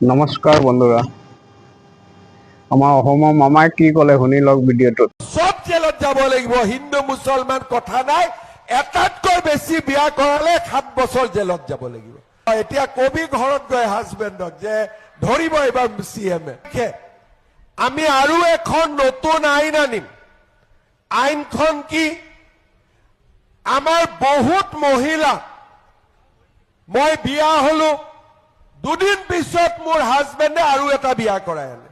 নমস্কাৰ বন্ধুৰা, আমাৰ অসমৰ মামাই কি ক'লে শুনি লওক ভিডিঅ'টোত। সব জেলত যাব লাগিব, হিন্দু মুছলমান কথা নাই। এটাতকৈ বেছি বিয়া কৰালে 7 বছৰ জেলত যাব লাগিব। এতিয়া কবি ঘৰত গৈ হাজবেণ্ডক যে ধৰিব এবাৰ চিএমে। আমি আৰু এখন নতুন আইন আনিম। আইনখন কি? আমাৰ বহুত মহিলা, মই বিয়া হলো, দুদিন পিছত মোৰ হাজবেণ্ডে আৰু এটা বিয়া কৰাই আনে,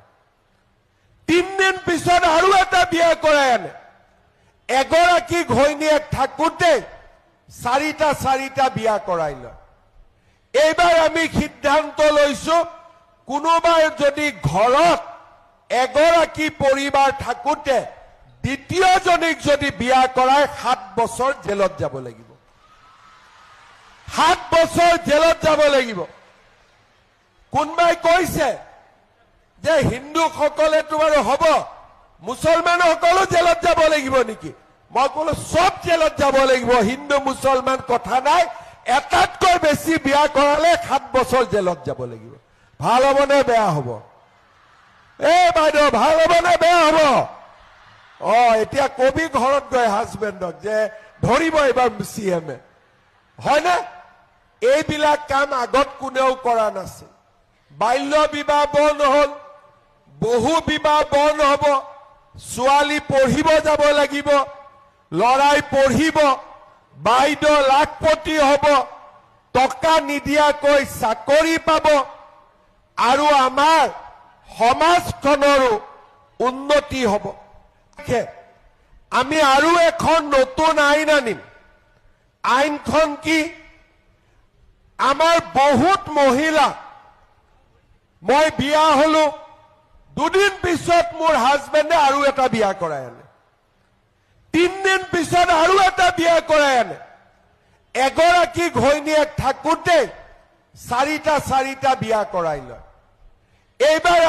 3 দিন পিছত আৰু এটা বিয়া কৰাই আনে। এগৰাকী ঘৈণীয়েক থাকোঁতে চাৰিটা বিয়া কৰাই লয়। এইবাৰ আমি সিদ্ধান্ত লৈছো, কোনোবাই যদি ঘৰত এগৰাকী পৰিবাৰ থাকোঁতে দ্বিতীয়জনীক যদি বিয়া কৰাই 7 বছৰ জেলত যাব লাগিব। 7 বছৰ জেলত যাব লাগিব। কোনোবাই কৈছে যে হিন্দুসকলেতো বাৰু হ'ব, মুছলমানসকলো জেলত যাব লাগিব নেকি? মই ক'লো সব জেলত যাব লাগিব, হিন্দু মুছলমান কথা নাই। এটাতকৈ বেছি বিয়া কৰালে 7 বছৰ জেলত যাব লাগিব। ভাল হ'ব নে বেয়া হ'ব? বাইদেউ, ভাল হ'ব নে বেয়া হ'ব? এতিয়া কবি ঘৰত গৈ হাজবেণ্ডক যে ধৰিব এইবাৰ চিএমে, হয়নে? এইবিলাক কাম আগত কোনেও কৰা নাছিল। বাল্য বিবাহ বন্ধ হ'ল, বহু বিবাহ বন্ধ হ'ব। ছোৱালী পঢ়িব যাব লাগিব, লৰাই পঢ়িব, বাইদেউ লাখপতি হ'ব, টকা নিদিয়াকৈ চাকৰি পাব, আৰু আমাৰ সমাজখনৰো উন্নতি হ'ব। আমি আৰু এখন নতুন আইন আনিম। আইনখন কি? আমাৰ বহুত মহিলা, মই বিয়া হলো, দুদিন পিছত মোৰ হাজবেণ্ডে আৰু এটা বিয়া কৰাই আনে, 3 দিন পিছত আৰু এটা বিয়া কৰাই আনে। এগৰাকী ঘৈণীয়েক থাকোঁতে চাৰিটা বিয়া কৰাই লয়। এইবাৰ